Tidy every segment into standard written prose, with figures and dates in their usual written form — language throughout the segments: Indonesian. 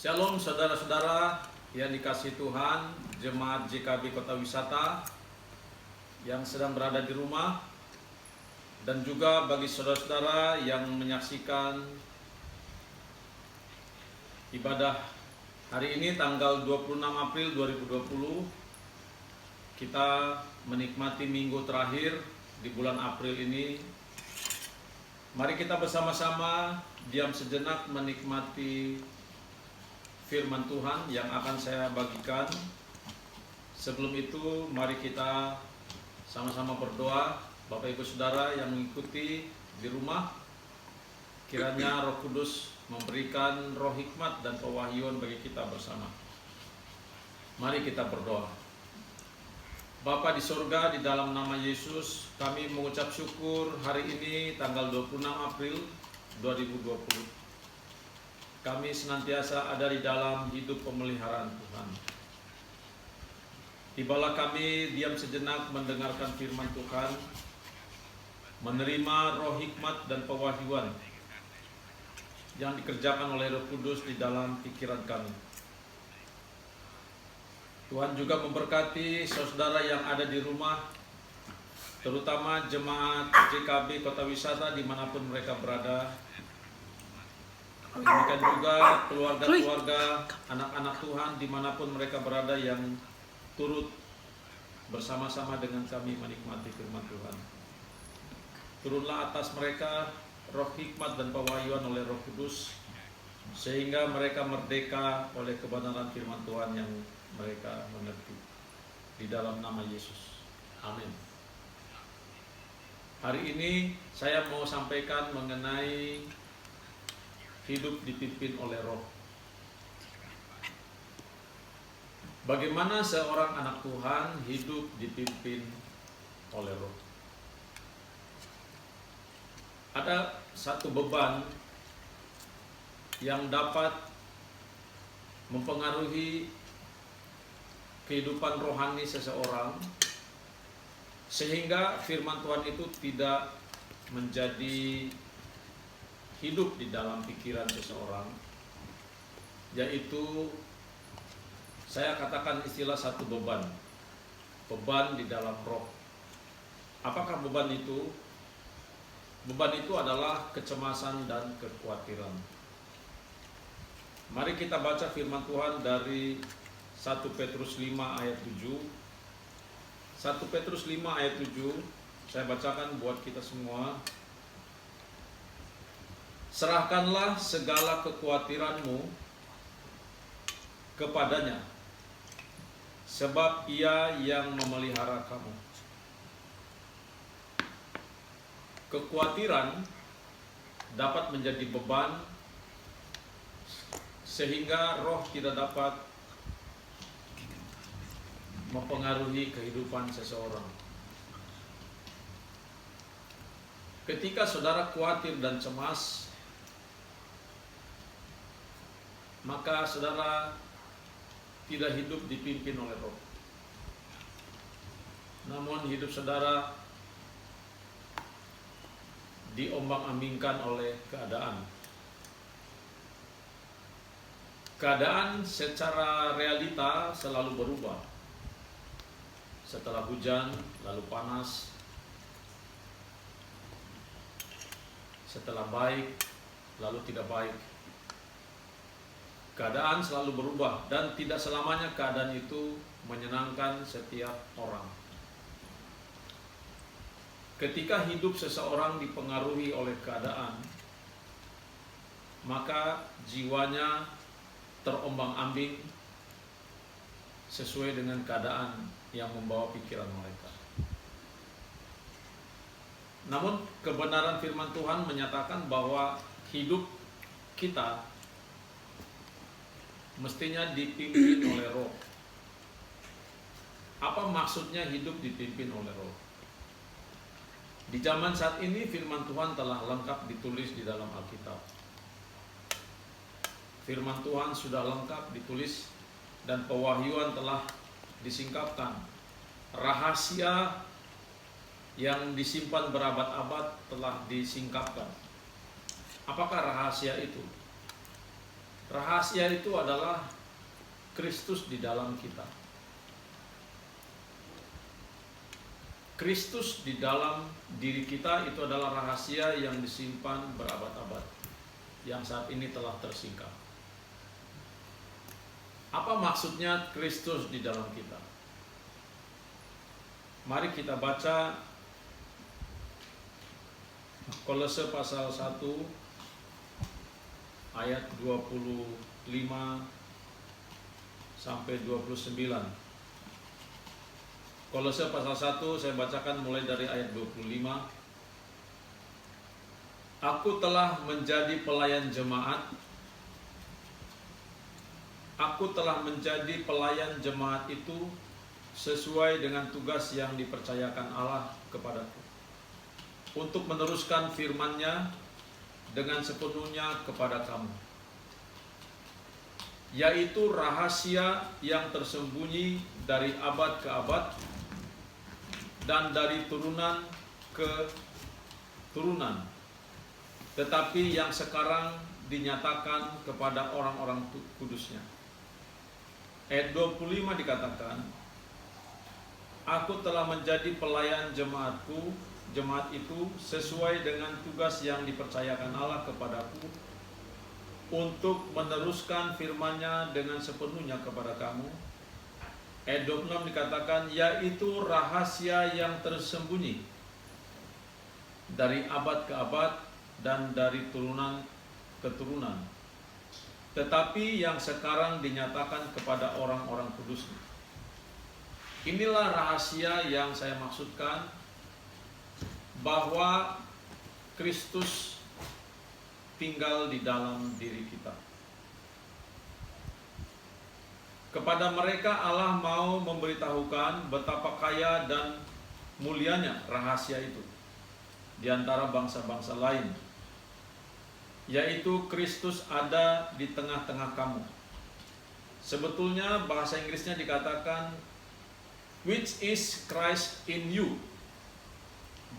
Shalom saudara-saudara yang dikasihi Tuhan, jemaat JKB Kota Wisata yang sedang berada di rumah, dan juga bagi saudara-saudara yang menyaksikan ibadah hari ini tanggal 26 April 2020. Kita menikmati minggu terakhir di bulan April ini. Mari kita bersama-sama diam sejenak menikmati firman Tuhan yang akan saya bagikan. Sebelum itu, mari kita sama-sama berdoa. Bapak Ibu Saudara yang mengikuti di rumah, kiranya Roh Kudus memberikan roh hikmat dan pewahyuan bagi kita bersama. Mari kita berdoa. Bapa di surga, di dalam nama Yesus, kami mengucap syukur hari ini tanggal 26 April 2020. Kami senantiasa ada di dalam hidup pemeliharaan Tuhan. Tibalah kami diam sejenak mendengarkan firman Tuhan, menerima roh hikmat dan pewahyuan yang dikerjakan oleh Roh Kudus di dalam pikiran kami. Tuhan juga memberkati saudara yang ada di rumah, terutama jemaat JKB Kota Wisata dimanapun mereka berada. Demikian juga keluarga-keluarga, anak-anak Tuhan dimanapun mereka berada yang turut bersama-sama dengan kami menikmati firman Tuhan. Turunlah atas mereka roh hikmat dan pewahyuan oleh Roh Kudus, sehingga mereka merdeka oleh kebenaran firman Tuhan yang mereka mengerti. Di dalam nama Yesus. Amin. Hari ini saya mau sampaikan mengenai hidup dipimpin oleh Roh. Bagaimana seorang anak Tuhan hidup dipimpin oleh Roh? Ada satu beban yang dapat mempengaruhi kehidupan rohani seseorang, sehingga firman Tuhan itu tidak menjadi hidup di dalam pikiran seseorang, yaitu saya katakan istilah satu beban di dalam roh. Apakah beban itu? Beban itu adalah kecemasan dan kekhawatiran. Mari kita baca firman Tuhan dari 1 Petrus 5 ayat 7. 1 Petrus 5 ayat 7, saya bacakan buat kita semua. Serahkanlah segala kekhawatiranmu kepadanya, sebab Ia yang memelihara kamu. Kekhawatiran dapat menjadi beban, sehingga roh tidak dapat mempengaruhi kehidupan seseorang. Ketika saudara khawatir dan cemas, maka saudara tidak hidup dipimpin oleh Roh. Namun hidup saudara diombang-ambingkan oleh keadaan. Keadaan secara realita selalu berubah. Setelah hujan, lalu panas. Setelah baik, lalu tidak baik. Keadaan selalu berubah, dan tidak selamanya keadaan itu menyenangkan setiap orang. Ketika hidup seseorang dipengaruhi oleh keadaan, maka jiwanya terombang-ambing sesuai dengan keadaan yang membawa pikiran mereka. Namun kebenaran firman Tuhan menyatakan bahwa hidup kita mestinya dipimpin oleh Roh. Apa maksudnya hidup dipimpin oleh Roh? Di zaman saat ini firman Tuhan telah lengkap ditulis di dalam Alkitab. Firman Tuhan sudah lengkap ditulis dan pewahyuan telah disingkapkan. Rahasia yang disimpan berabad-abad telah disingkapkan. Apakah rahasia itu? Rahasia itu adalah Kristus di dalam kita. Kristus di dalam diri kita itu adalah rahasia yang disimpan berabad-abad, yang saat ini telah tersingkap. Apa maksudnya Kristus di dalam kita? Mari kita baca Kolose pasal 1 ayat 25 sampai 29. Kolose pasal 1 saya bacakan mulai dari ayat 25. Aku telah menjadi pelayan jemaat. Aku telah menjadi pelayan jemaat itu sesuai dengan tugas yang dipercayakan Allah kepadaku, untuk meneruskan firman-Nya dengan sepenuhnya kepada kamu, yaitu rahasia yang tersembunyi dari abad ke abad dan dari turunan ke turunan, tetapi yang sekarang dinyatakan kepada orang-orang kudus-Nya. Ayat 25 dikatakan, aku telah menjadi pelayan jemaatku, jemaat itu sesuai dengan tugas yang dipercayakan Allah kepadaku, untuk meneruskan firman-Nya dengan sepenuhnya kepada kamu. Ayat 26 dikatakan, yaitu rahasia yang tersembunyi dari abad ke abad dan dari turunan ke turunan, tetapi yang sekarang dinyatakan kepada orang-orang kudus. Inilah rahasia yang saya maksudkan, bahwa Kristus tinggal di dalam diri kita. Kepada mereka Allah mau memberitahukan betapa kaya dan mulianya rahasia itu di antara bangsa-bangsa lain, yaitu Kristus ada di tengah-tengah kamu. Sebetulnya bahasa Inggrisnya dikatakan which is Christ in you.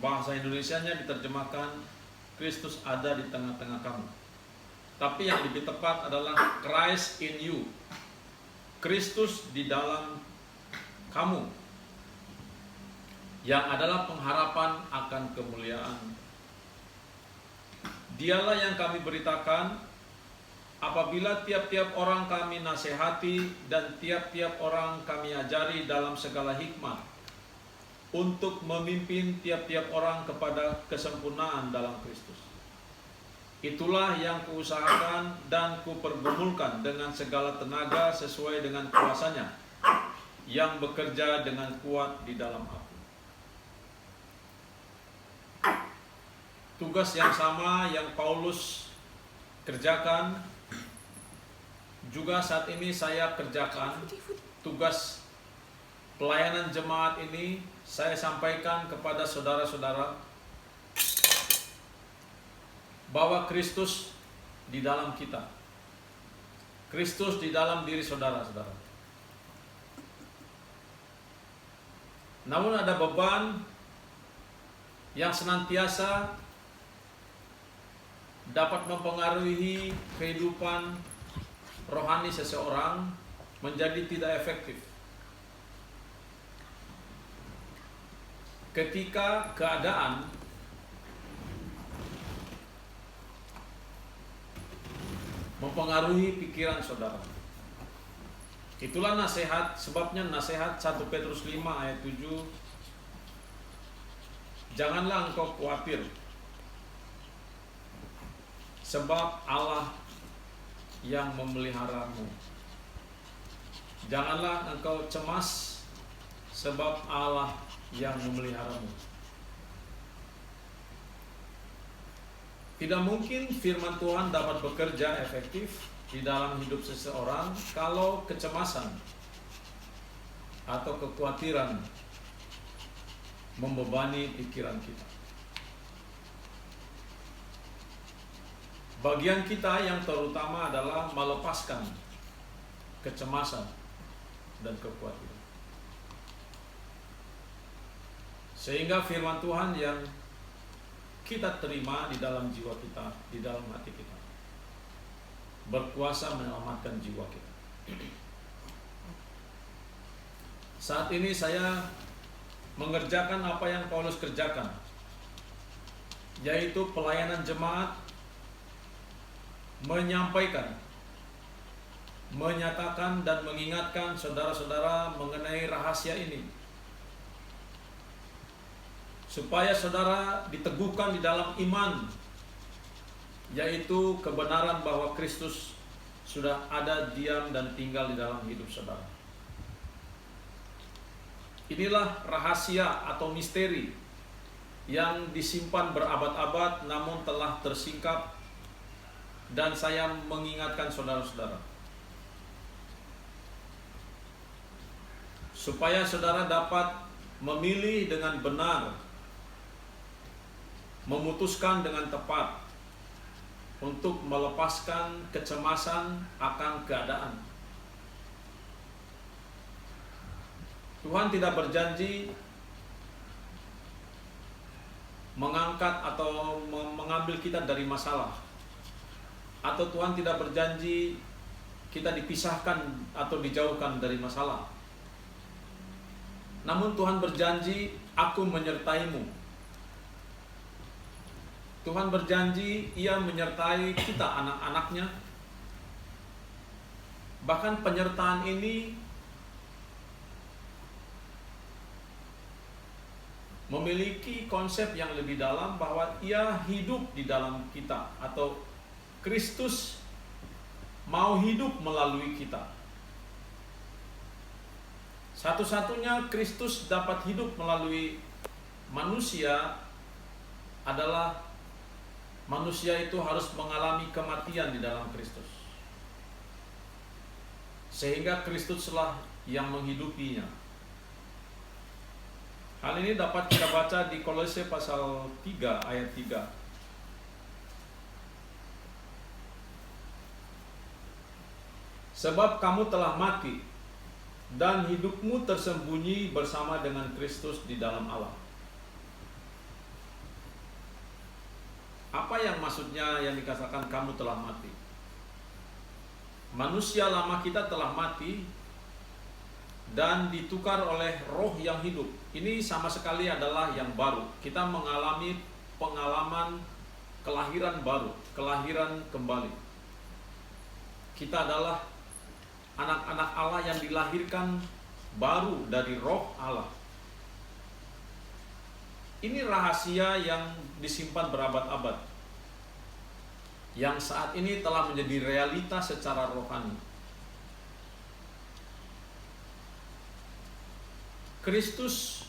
Bahasa Indonesianya diterjemahkan Kristus ada di tengah-tengah kamu. Tapi yang lebih tepat adalah Christ in you. Kristus di dalam kamu, yang adalah pengharapan akan kemuliaan. Dialah yang kami beritakan apabila tiap-tiap orang kami nasihati dan tiap-tiap orang kami ajari dalam segala hikmat, untuk memimpin tiap-tiap orang kepada kesempurnaan dalam Kristus. Itulah yang kuusahakan dan kupergumulkan dengan segala tenaga sesuai dengan kuasa-Nya yang bekerja dengan kuat di dalam aku. Tugas yang sama yang Paulus kerjakan juga saat ini saya kerjakan. Tugas pelayanan jemaat ini saya sampaikan kepada saudara-saudara, bahwa Kristus di dalam kita, Kristus di dalam diri saudara-saudara. Namun ada beban yang senantiasa dapat mempengaruhi kehidupan rohani seseorang menjadi tidak efektif. Ketika keadaan mempengaruhi pikiran saudara. Itulah nasihat, sebabnya nasihat 1 Petrus 5 ayat 7. Janganlah engkau khawatir, sebab Allah yang memeliharamu. Janganlah engkau cemas, sebab Allah yang memeliharamu. Tidak mungkin firman Tuhan dapat bekerja efektif di dalam hidup seseorang kalau kecemasan atau kekhawatiran membebani pikiran kita. Bagian kita yang terutama adalah melepaskan kecemasan dan kekhawatiran, sehingga firman Tuhan yang kita terima di dalam jiwa kita, di dalam hati kita, berkuasa menyelamatkan jiwa kita. Saat ini saya mengerjakan apa yang Paulus kerjakan, yaitu pelayanan jemaat, menyampaikan, menyatakan dan mengingatkan saudara-saudara mengenai rahasia ini, supaya saudara diteguhkan di dalam iman, yaitu kebenaran bahwa Kristus sudah ada, diam dan tinggal di dalam hidup saudara. Inilah rahasia atau misteri yang disimpan berabad-abad namun telah tersingkap, dan saya mengingatkan saudara-saudara supaya saudara dapat memilih dengan benar, memutuskan dengan tepat untuk melepaskan kecemasan akan keadaan. Tuhan tidak berjanji mengangkat atau mengambil kita dari masalah, atau Tuhan tidak berjanji kita dipisahkan atau dijauhkan dari masalah. Namun Tuhan berjanji, aku menyertaimu. Tuhan berjanji Ia menyertai kita, anak-anaknya. Bahkan penyertaan ini memiliki konsep yang lebih dalam, bahwa Ia hidup di dalam kita, atau Kristus mau hidup melalui kita. Satu-satunya Kristus dapat hidup melalui manusia adalah manusia itu harus mengalami kematian di dalam Kristus, sehingga Kristuslah yang menghidupinya. Hal ini dapat kita baca di Kolose pasal 3 ayat 3. Sebab kamu telah mati, dan hidupmu tersembunyi bersama dengan Kristus di dalam Allah. Apa yang maksudnya yang dikatakan kamu telah mati? Manusia lama kita telah mati dan ditukar oleh roh yang hidup. Ini sama sekali adalah yang baru. Kita mengalami pengalaman kelahiran baru, kelahiran kembali. Kita adalah anak-anak Allah yang dilahirkan baru dari roh Allah. Ini rahasia yang disimpan berabad-abad, yang saat ini telah menjadi realitas secara rohani. Kristus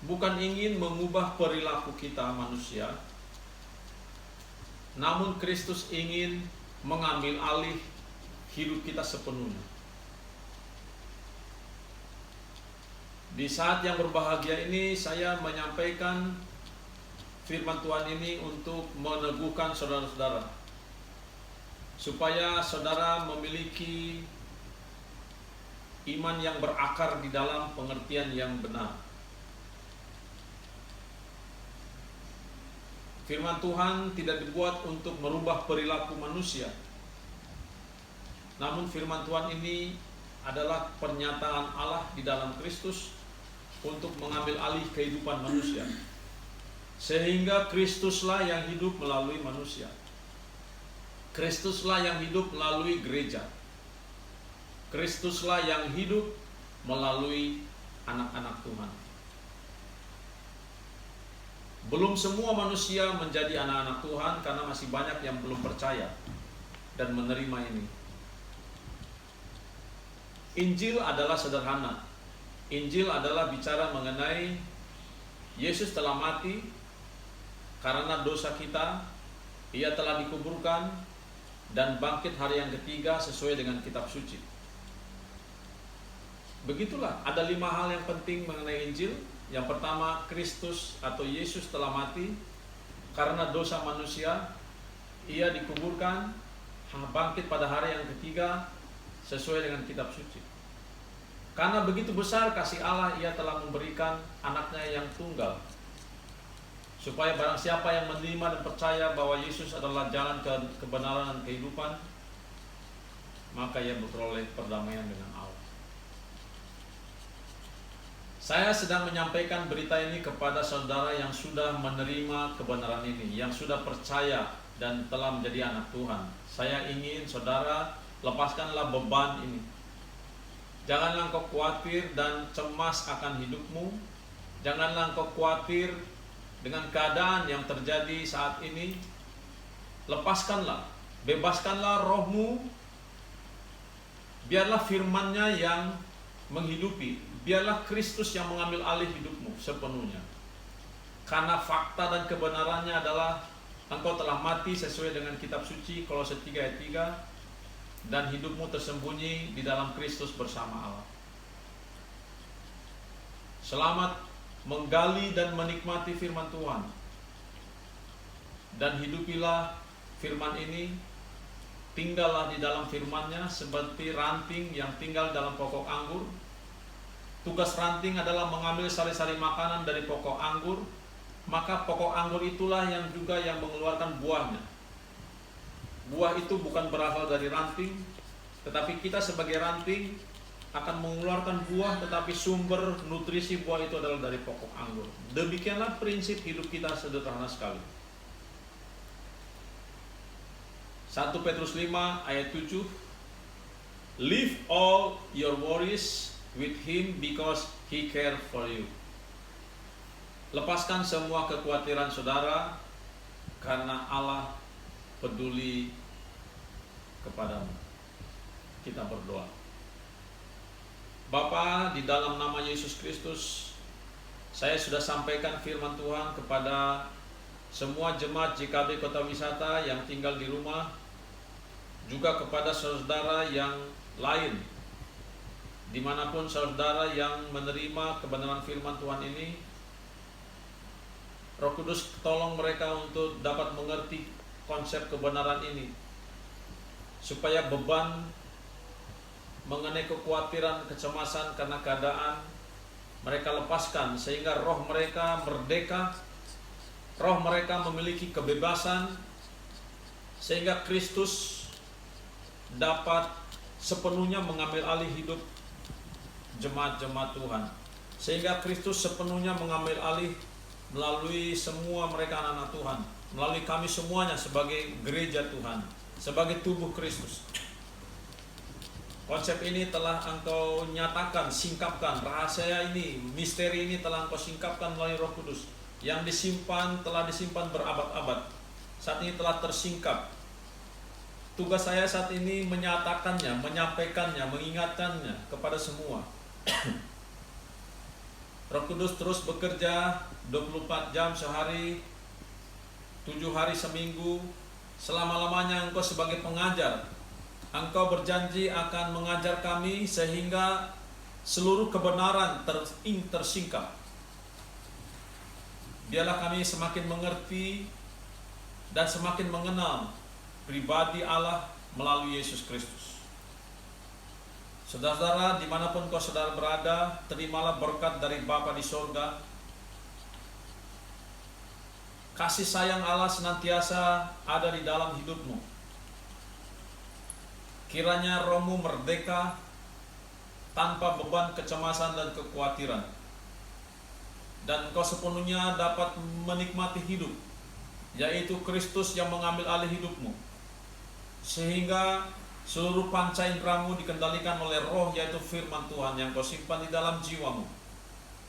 bukan ingin mengubah perilaku kita manusia, namun Kristus ingin mengambil alih hidup kita sepenuhnya. Di saat yang berbahagia ini, saya menyampaikan firman Tuhan ini untuk meneguhkan saudara-saudara, supaya saudara memiliki iman yang berakar di dalam pengertian yang benar. Firman Tuhan tidak dibuat untuk merubah perilaku manusia, namun firman Tuhan ini adalah pernyataan Allah di dalam Kristus untuk mengambil alih kehidupan manusia, sehingga Kristuslah yang hidup melalui manusia. Kristuslah yang hidup melalui gereja. Kristuslah yang hidup melalui anak-anak Tuhan. Belum semua manusia menjadi anak-anak Tuhan karena masih banyak yang belum percaya dan menerima ini. Injil adalah sederhana. Injil adalah bicara mengenai Yesus telah mati karena dosa kita, Ia telah dikuburkan dan bangkit hari yang ketiga sesuai dengan kitab suci. Begitulah, ada 5 hal yang penting mengenai Injil. Yang pertama, Kristus atau Yesus telah mati karena dosa manusia. Ia dikuburkan, bangkit pada hari yang ketiga sesuai dengan kitab suci. Karena begitu besar kasih Allah, Ia telah memberikan anaknya yang tunggal, supaya barang siapa yang menerima dan percaya bahwa Yesus adalah jalan kebenaran dan kehidupan, maka ia beroleh perdamaian dengan Allah. Saya sedang menyampaikan berita ini kepada saudara yang sudah menerima kebenaran ini, yang sudah percaya dan telah menjadi anak Tuhan. Saya ingin saudara lepaskanlah beban ini. Janganlah engkau khawatir dan cemas akan hidupmu. Janganlah engkau khawatir dengan keadaan yang terjadi saat ini. Lepaskanlah, bebaskanlah rohmu. Biarlah firman-Nya yang menghidupi. Biarlah Kristus yang mengambil alih hidupmu sepenuhnya. Karena fakta dan kebenarannya adalah engkau telah mati sesuai dengan kitab suci Kolose 3 ayat 3, dan hidupmu tersembunyi di dalam Kristus bersama Allah. Selamat menggali dan menikmati firman Tuhan, dan hidupilah firman ini. Tinggallah di dalam firman-Nya seperti ranting yang tinggal dalam pokok anggur. Tugas ranting adalah mengambil sari-sari makanan dari pokok anggur, maka pokok anggur itulah yang juga yang mengeluarkan buahnya. Buah itu bukan berasal dari ranting, tetapi kita sebagai ranting akan mengeluarkan buah, tetapi sumber nutrisi buah itu adalah dari pokok anggur. Demikianlah prinsip hidup kita, sederhana sekali. 1 Petrus 5 ayat 7, leave all your worries with him because he cares for you. Lepaskan semua kekhawatiran saudara karena Allah peduli kepadamu. Kita berdoa. Bapa, di dalam nama Yesus Kristus, saya sudah sampaikan firman Tuhan kepada semua jemaat JKB Kota Wisata yang tinggal di rumah, juga kepada saudara yang lain, dimanapun saudara yang menerima kebenaran firman Tuhan ini. Roh Kudus, tolong mereka untuk dapat mengerti konsep kebenaran ini, supaya beban mengenai kekhawatiran, kecemasan karena keadaan mereka lepaskan, sehingga roh mereka merdeka, roh mereka memiliki kebebasan, sehingga Kristus dapat sepenuhnya mengambil alih hidup jemaat-jemaat Tuhan, sehingga Kristus sepenuhnya mengambil alih melalui semua mereka anak-anak Tuhan, melalui kami semuanya sebagai gereja Tuhan, sebagai tubuh Kristus. Konsep ini telah Engkau nyatakan, singkapkan, rahasia ini, misteri ini telah Engkau singkapkan melalui Roh Kudus, yang telah disimpan berabad-abad, saat ini telah tersingkap. Tugas saya saat ini menyatakannya, menyampaikannya, mengingatkannya kepada semua. Roh Kudus terus bekerja 24 jam sehari, 7 hari seminggu, selama-lamanya Engkau sebagai pengajar. Engkau berjanji akan mengajar kami sehingga seluruh kebenaran tersingkap. Biarlah kami semakin mengerti dan semakin mengenal pribadi Allah melalui Yesus Kristus. Saudara-saudara, dimanapun kau saudara berada, terimalah berkat dari Bapa di sorga. Kasih sayang Allah senantiasa ada di dalam hidupmu. Kiranya rohmu merdeka tanpa beban kecemasan dan kekhawatiran, dan engkau sepenuhnya dapat menikmati hidup, yaitu Kristus yang mengambil alih hidupmu, sehingga seluruh panca inderamu dikendalikan oleh roh, yaitu firman Tuhan yang kau simpan di dalam jiwamu.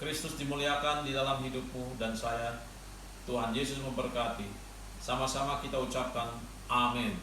Kristus dimuliakan di dalam hidupmu dan saya. Tuhan Yesus memberkati. Sama-sama kita ucapkan amin.